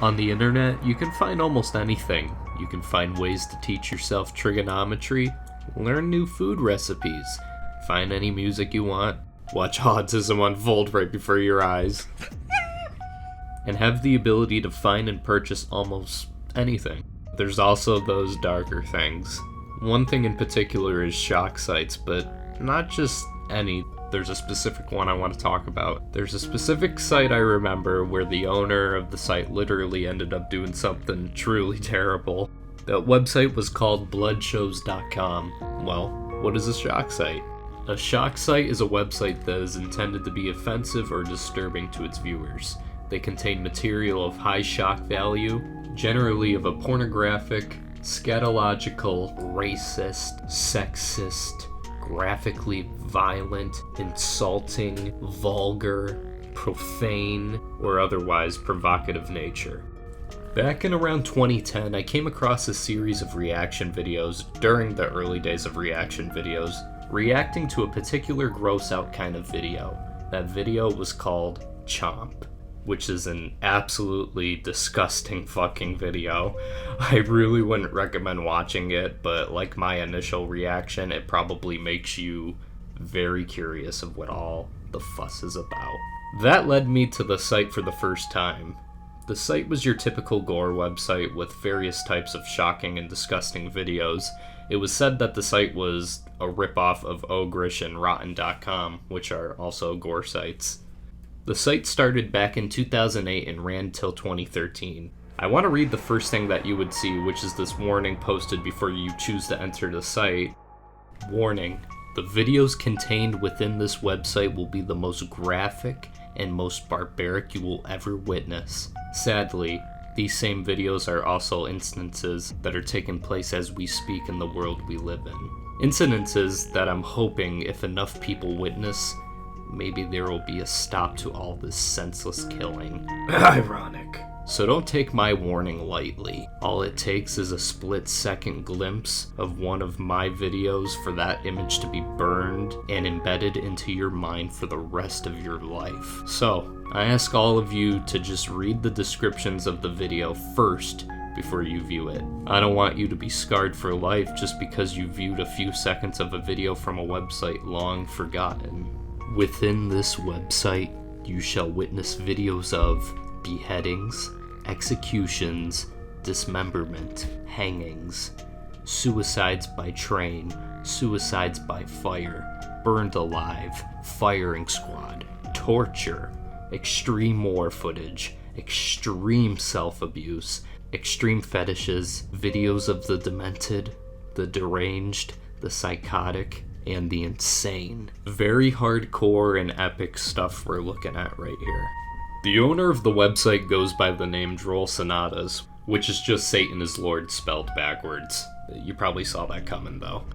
On the internet, you can find almost anything. You can find ways to teach yourself trigonometry, learn new food recipes, find any music you want, watch autism unfold right before your eyes, and have the ability to find and purchase almost anything. There's also those darker things. One thing in particular is shock sites, but not just any. There's a specific one I want to talk about. There's a specific site I remember where the owner of the site literally ended up doing something truly terrible. That website was called bloodshows.com. Well, what is a shock site? A shock site is a website that is intended to be offensive or disturbing to its viewers. They contain material of high shock value, generally of a pornographic, scatological, racist, sexist, graphically violent, insulting, vulgar, profane, or otherwise provocative nature. Back in around 2010, I came across a series of reaction videos during the early days of reaction videos, reacting to a particular gross out kind of video. That video was called Chomp, which is an absolutely disgusting fucking video. I really wouldn't recommend watching it, but like my initial reaction, it probably makes you very curious of what all the fuss is about. That led me to the site for the first time. The site was your typical gore website with various types of shocking and disgusting videos. It was said that the site was a ripoff of Ogrish and Rotten.com, which are also gore sites. The site started back in 2008 and ran till 2013. I want to read the first thing that you would see, which is this warning posted before you choose to enter the site. Warning: the videos contained within this website will be the most graphic and most barbaric you will ever witness. Sadly, these same videos are also instances that are taking place as we speak in the world we live in. Incidences that I'm hoping, if enough people witness, maybe there will be a stop to all this senseless killing. Ironic. So don't take my warning lightly. All it takes is a split-second glimpse of one of my videos for that image to be burned and embedded into your mind for the rest of your life. So, I ask all of you to just read the descriptions of the video first before you view it. I don't want you to be scarred for life just because you viewed a few seconds of a video from a website long forgotten. Within this website, you shall witness videos of beheadings, executions, dismemberment, hangings, suicides by train, suicides by fire, burned alive, firing squad, torture, extreme war footage, extreme self-abuse, extreme fetishes, videos of the demented, the deranged, the psychotic, and the insane. Very hardcore and epic stuff we're looking at right here. The owner of the website goes by the name Drolsinatas, which is just Satan is Lord spelled backwards. You probably saw that coming though.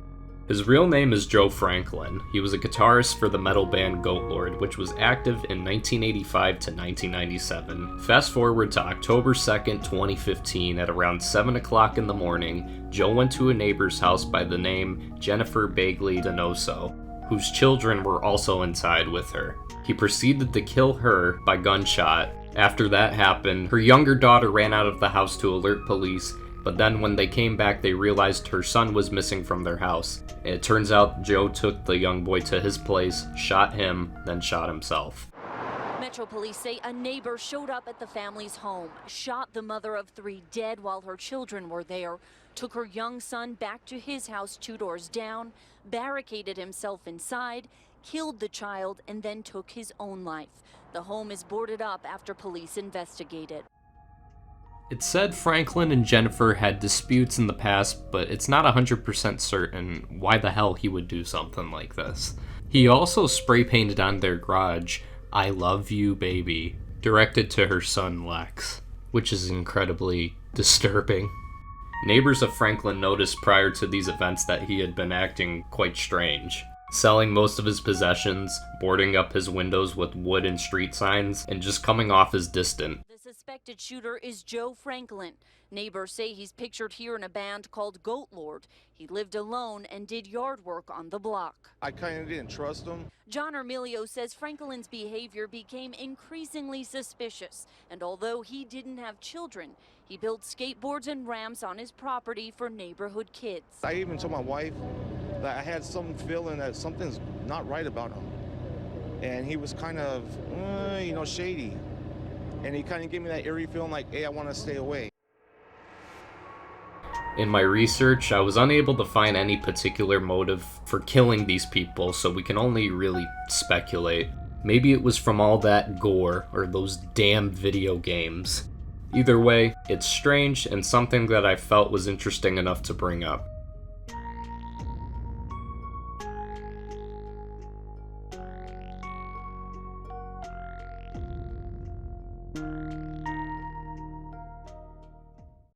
His real name is Joe Franklin. He was a guitarist for the metal band Goatlord, which was active in 1985 to 1997. Fast forward to October 2nd, 2015, at around 7 o'clock in the morning, Joe went to a neighbor's house by the name Jennifer Bagley Donoso, whose children were also inside with her. He proceeded to kill her by gunshot. After that happened, her younger daughter ran out of the house to alert police, but then when they came back, they realized her son was missing from their house. It turns out Joe took the young boy to his place, shot him, then shot himself. Metro police say a neighbor showed up at the family's home, shot the mother of 3 dead while her children were there, took her young son back to his house 2 doors down, barricaded himself inside, killed the child, and then took his own life. The home is boarded up after police investigated. It's said Franklin and Jennifer had disputes in the past, but it's not 100% certain why the hell he would do something like this. He also spray painted on their garage, "I love you, baby," directed to her son Lex, which is incredibly disturbing. Neighbors of Franklin noticed prior to these events that he had been acting quite strange, selling most of his possessions, boarding up his windows with wood and street signs, and just coming off as distant. The suspected shooter is Joe Franklin. Neighbors say he's pictured here in a band called Goat Lord. He lived alone and did yard work on the block. I kind of didn't trust him. John Ermilio says Franklin's behavior became increasingly suspicious, and although he didn't have children, he built skateboards and ramps on his property for neighborhood kids. I even told my wife that I had some feeling that something's not right about him. And he was kind of, shady. And he kind of gave me that eerie feeling like, hey, I want to stay away. In my research, I was unable to find any particular motive for killing these people, so we can only really speculate. Maybe it was from all that gore, or those damn video games. Either way, it's strange and something that I felt was interesting enough to bring up.